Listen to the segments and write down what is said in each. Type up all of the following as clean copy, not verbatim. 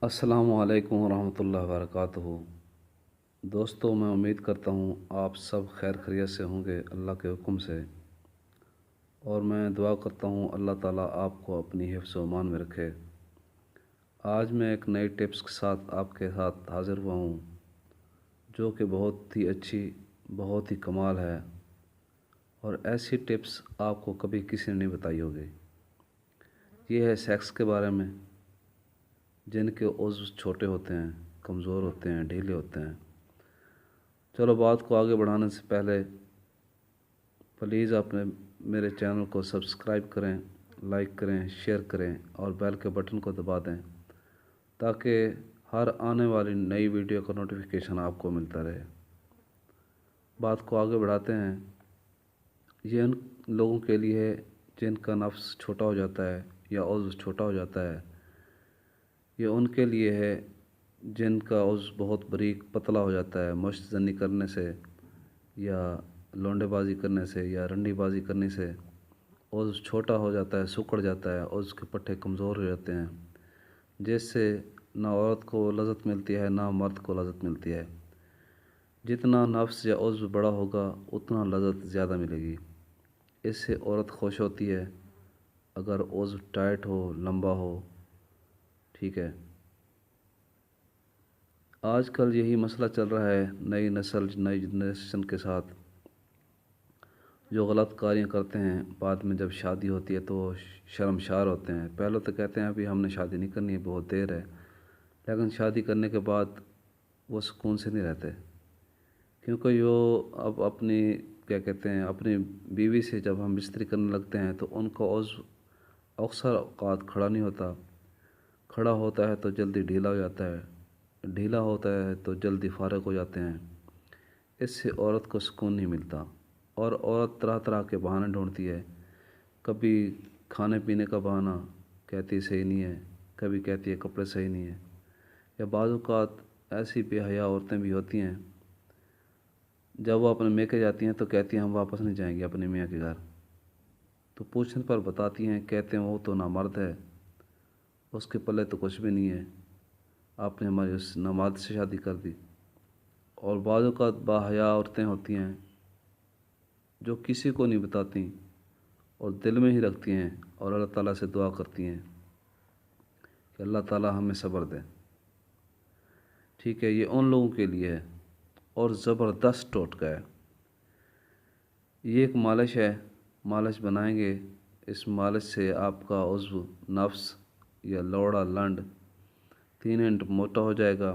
السلام علیکم ورحمۃ اللہ وبرکاتہ۔ دوستوں، میں امید کرتا ہوں آپ سب خیر خیریت سے ہوں گے اللہ کے حکم سے، اور میں دعا کرتا ہوں اللہ تعالیٰ آپ کو اپنی حفظ و امان میں رکھے۔ آج میں ایک نئی ٹپس کے ساتھ آپ کے ساتھ حاضر ہوا ہوں، جو کہ بہت ہی اچھی، بہت ہی کمال ہے، اور ایسی ٹپس آپ کو کبھی کسی نے نہیں بتائی ہوگی۔ یہ ہے سیکس کے بارے میں، جن کے عضو چھوٹے ہوتے ہیں، کمزور ہوتے ہیں، ڈھیلے ہوتے ہیں۔ چلو بات کو آگے بڑھانے سے پہلے پلیز آپ میرے چینل کو سبسکرائب کریں، لائک کریں، شیئر کریں اور بیل کے بٹن کو دبا دیں، تاکہ ہر آنے والی نئی ویڈیو کا نوٹیفیکیشن آپ کو ملتا رہے۔ بات کو آگے بڑھاتے ہیں۔ یہ ان لوگوں کے لیے ہے جن کا نفس چھوٹا ہو جاتا ہے یا عضو چھوٹا ہو جاتا ہے۔ یہ ان کے لیے ہے جن کا عضو بہت باریک پتلا ہو جاتا ہے، مشت زنی کرنے سے یا لونڈے بازی کرنے سے یا رنڈی بازی کرنے سے عضو چھوٹا ہو جاتا ہے، سکڑ جاتا ہے، عضو کے پٹھے کمزور ہو جاتے ہیں، جس سے نہ عورت کو لذت ملتی ہے نہ مرد کو لذت ملتی ہے۔ جتنا نفس یا عضو بڑا ہوگا اتنا لذت زیادہ ملے گی۔ اس سے عورت خوش ہوتی ہے اگر عضو ٹائٹ ہو، لمبا ہو، ٹھیک ہے۔ آج کل یہی مسئلہ چل رہا ہے نئی نسل، نئی جنریشن کے ساتھ، جو غلط کاریاں کرتے ہیں، بعد میں جب شادی ہوتی ہے تو وہ شرمشار ہوتے ہیں۔ پہلے تو کہتے ہیں ابھی ہم نے شادی نہیں کرنی ہے، بہت دیر ہے، لیکن شادی کرنے کے بعد وہ سکون سے نہیں رہتے، کیونکہ اب اپنی کیا کہتے ہیں اپنی بیوی سے جب ہم بستری کرنے لگتے ہیں تو ان کا عضو اکثر اوقات کھڑا نہیں ہوتا، کھڑا ہوتا ہے تو جلدی ڈھیلا ہو جاتا ہے، ڈھیلا ہوتا ہے تو جلدی فارغ ہو جاتے ہیں۔ اس سے عورت کو سکون نہیں ملتا، اور عورت طرح طرح کے بہانے ڈھونڈتی ہے۔ کبھی کھانے پینے کا بہانہ، کہتی صحیح نہیں ہے، کبھی کہتی ہے کپڑے صحیح نہیں ہیں، یا بعض اوقات ایسی بے حیا عورتیں بھی ہوتی ہیں، جب وہ اپنے میکے جاتی ہیں تو کہتی ہیں ہم واپس نہیں جائیں گے اپنے میاں کے گھر، تو پوچھنے پر بتاتی ہیں، کہتے ہیں وہ تو نامرد ہے، اس کے پلے تو کچھ بھی نہیں ہے، آپ نے ہماری اس نامرد سے شادی کر دی۔ اور بعض اوقات باحیا عورتیں ہوتی ہیں جو کسی کو نہیں بتاتی اور دل میں ہی رکھتی ہیں، اور اللہ تعالیٰ سے دعا کرتی ہیں کہ اللہ تعالیٰ ہمیں صبر دے، ٹھیک ہے۔ یہ ان لوگوں کے لیے ہے، اور زبردست ٹوٹکا ہے۔ یہ ایک مالش ہے، مالش بنائیں گے، اس مالش سے آپ کا عضو، نفس یا لوڑا لنڈ 3 انچ موٹا ہو جائے گا،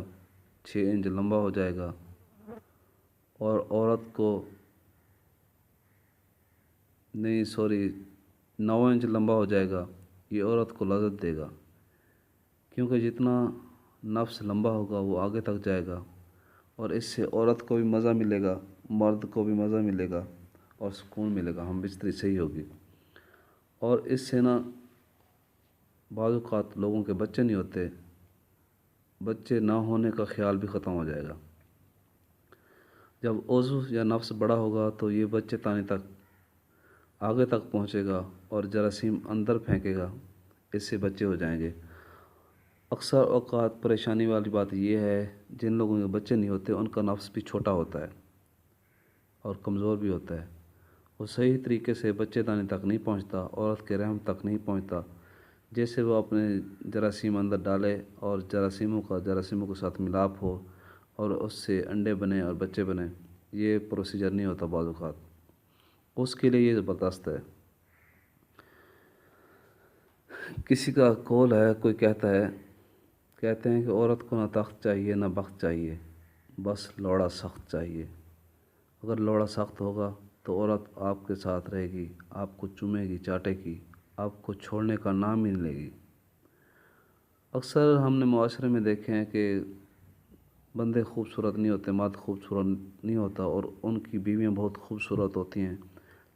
6 انچ لمبا ہو جائے گا، اور عورت کو 9 انچ لمبا ہو جائے گا۔ یہ عورت کو لذت دے گا، کیونکہ جتنا نفس لمبا ہوگا وہ آگے تک جائے گا، اور اس سے عورت کو بھی مزہ ملے گا، مرد کو بھی مزہ ملے گا اور سکون ملے گا، ہم بستری صحیح ہوگی۔ اور اس سے بعض اوقات لوگوں کے بچے نہیں ہوتے، بچے نہ ہونے کا خیال بھی ختم ہو جائے گا۔ جب عضو یا نفس بڑا ہوگا تو یہ بچے تانے تک آگے تک پہنچے گا اور جراثیم اندر پھینکے گا، اس سے بچے ہو جائیں گے۔ اکثر اوقات پریشانی والی بات یہ ہے جن لوگوں کے بچے نہیں ہوتے ان کا نفس بھی چھوٹا ہوتا ہے اور کمزور بھی ہوتا ہے، وہ صحیح طریقے سے بچے دانے تک نہیں پہنچتا، عورت کے رحم تک نہیں پہنچتا، جیسے وہ اپنے جراثیم اندر ڈالے اور جراثیموں کے ساتھ ملاپ ہو اور اس سے انڈے بنے اور بچے بنے۔ یہ پروسیجر نہیں ہوتا بعض اوقات، اس کے لیے یہ زبردست ہے۔ کسی کا قول ہے، کوئی کہتے ہیں کہ عورت کو نہ تخت چاہیے نہ بخت چاہیے، بس لوڑا سخت چاہیے۔ اگر لوڑا سخت ہوگا تو عورت آپ کے ساتھ رہے گی، آپ کو چومے گی، چاٹے گی، آپ کو چھوڑنے کا نام ہی نہیں لے گی۔ اکثر ہم نے معاشرے میں دیکھے ہیں کہ بندے خوبصورت نہیں ہوتے، مرد خوبصورت نہیں ہوتا، اور ان کی بیویاں بہت خوبصورت ہوتی ہیں،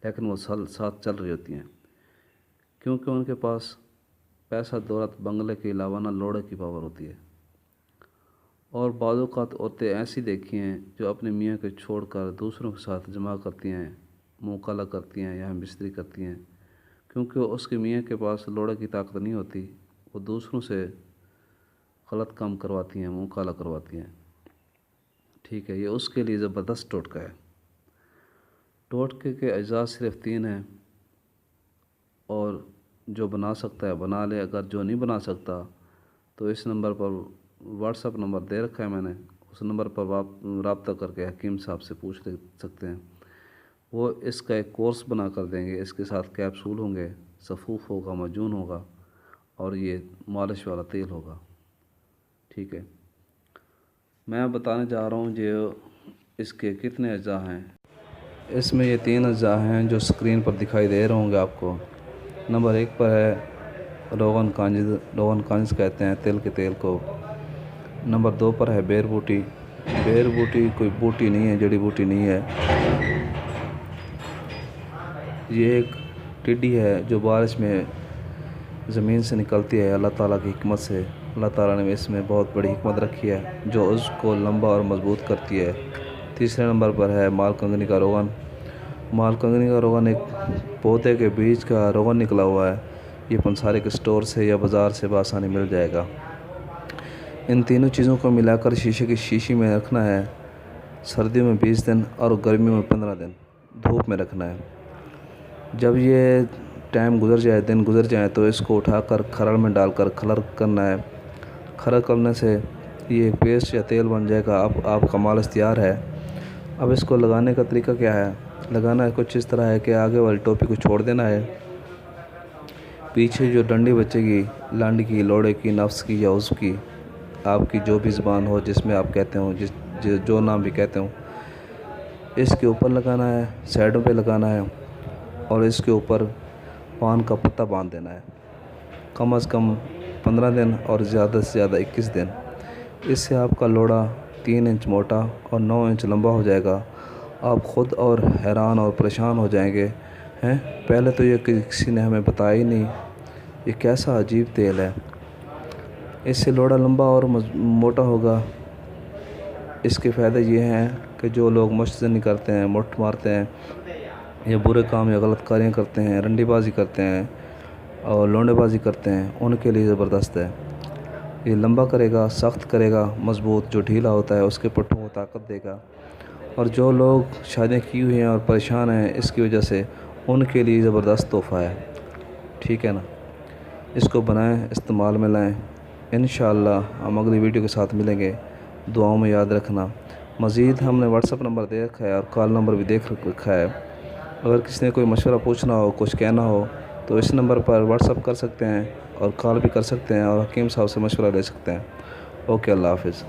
لیکن وہ ساتھ چل رہی ہوتی ہیں، کیونکہ ان کے پاس پیسہ، دولت، بنگلے کے علاوہ نہ لوڑے کی پاور ہوتی ہے۔ اور بعض اوقات عورتیں ایسی دیکھی ہیں جو اپنے میاں کے چھوڑ کر دوسروں کے ساتھ جمع کرتی ہیں، منہ کالا کرتی ہیں یا ہم بستری کرتی ہیں، کیونکہ اس کے میاں کے پاس لوڑے کی طاقت نہیں ہوتی، وہ دوسروں سے غلط کام کرواتی ہیں، منہ کالا کرواتی ہیں، ٹھیک ہے۔ یہ اس کے لیے زبردست ٹوٹکا ہے۔ ٹوٹکے کے اجزاء صرف 3 ہیں، اور جو بنا سکتا ہے بنا لے، اگر جو نہیں بنا سکتا تو اس نمبر پر واٹس ایپ نمبر دے رکھا ہے میں نے، اس نمبر پر رابطہ کر کے حکیم صاحب سے پوچھ سکتے ہیں۔ وہ اس کا ایک کورس بنا کر دیں گے، اس کے ساتھ کیپسول ہوں گے، سفوف ہوگا، معجون ہوگا، اور یہ مالش والا تیل ہوگا، ٹھیک ہے۔ میں بتانے جا رہا ہوں جو اس کے کتنے اجزاء ہیں۔ اس میں یہ 3 اجزاء ہیں جو اسکرین پر دکھائی دے رہے ہوں گے آپ کو۔ نمبر 1 پر ہے روغن کانز، روغن کانز کہتے ہیں تل کے تیل کو۔ نمبر 2 پر ہے بیر بوٹی۔ بیر بوٹی کوئی بوٹی نہیں ہے، جڑی بوٹی نہیں ہے، یہ ایک ٹڈی ہے جو بارش میں زمین سے نکلتی ہے اللہ تعالیٰ کی حکمت سے۔ اللہ تعالیٰ نے اس میں بہت بڑی حکمت رکھی ہے جو اس کو لمبا اور مضبوط کرتی ہے۔ تیسرے نمبر پر ہے مال کنگنی کا روغن۔ مال کنگنی کا روغن ایک پودے کے بیج کا روغن نکلا ہوا ہے، یہ پنساری کے سٹور سے یا بازار سے بآسانی مل جائے گا۔ ان تینوں چیزوں کو ملا کر شیشے کی شیشی میں رکھنا ہے، سردیوں میں 20 دن اور گرمیوں میں 15 دن دھوپ میں رکھنا ہے۔ جب یہ ٹائم گزر جائے، دن گزر جائیں، تو اس کو اٹھا کر کھرڑ میں ڈال کر کلر کرنا ہے۔ کلر کرنے سے یہ پیسٹ یا تیل بن جائے گا۔ اب آپ کا مالش تیار ہے۔ اب اس کو لگانے کا طریقہ کیا ہے؟ لگانا کچھ اس طرح ہے کہ آگے والی ٹوپی کو چھوڑ دینا ہے، پیچھے جو ڈنڈی بچے گی، لانڈ کی، لوڑے کی، نفس کی یا عضو کی، آپ کی جو بھی زبان ہو جس میں آپ کہتے ہوں، جو نام بھی کہتے ہوں، اس کے اوپر لگانا ہے، سائڈوں پہ لگانا ہے، اور اس کے اوپر پان کا پتہ باندھ دینا ہے، کم از کم 15 دن اور زیادہ سے زیادہ 21 دن۔ اس سے آپ کا لوڑا 3 انچ موٹا اور 9 انچ لمبا ہو جائے گا۔ آپ خود اور حیران اور پریشان ہو جائیں گے، پہلے تو یہ کسی نے ہمیں بتایا ہی نہیں، یہ کیسا عجیب تیل ہے۔ اس سے لوڑا لمبا اور موٹا ہوگا۔ اس کے فائدے یہ ہیں کہ جو لوگ مشت زنی کرتے ہیں، مٹ مارتے ہیں، یا برے کام یا غلط کاریاں کرتے ہیں، رنڈی بازی کرتے ہیں اور لونڈے بازی کرتے ہیں، ان کے لیے زبردست ہے۔ یہ لمبا کرے گا، سخت کرے گا، مضبوط، جو ڈھیلا ہوتا ہے اس کے پٹھوں کو طاقت دے گا، اور جو لوگ شادیاں کی ہوئی ہیں اور پریشان ہیں اس کی وجہ سے، ان کے لیے زبردست تحفہ ہے، ٹھیک ہے نا۔ اس کو بنائیں، استعمال میں لائیں۔ انشاءاللہ ہم اگلی ویڈیو کے ساتھ ملیں گے، دعاؤں میں یاد رکھنا۔ مزید ہم نے واٹس ایپ نمبر دے رکھا ہے اور کال نمبر بھی دیکھ رکھا ہے، اگر کسی نے کوئی مشورہ پوچھنا ہو، کچھ کہنا ہو تو اس نمبر پر واٹس ایپ کر سکتے ہیں اور کال بھی کر سکتے ہیں اور حکیم صاحب سے مشورہ لے سکتے ہیں۔ اوکے، اللہ حافظ۔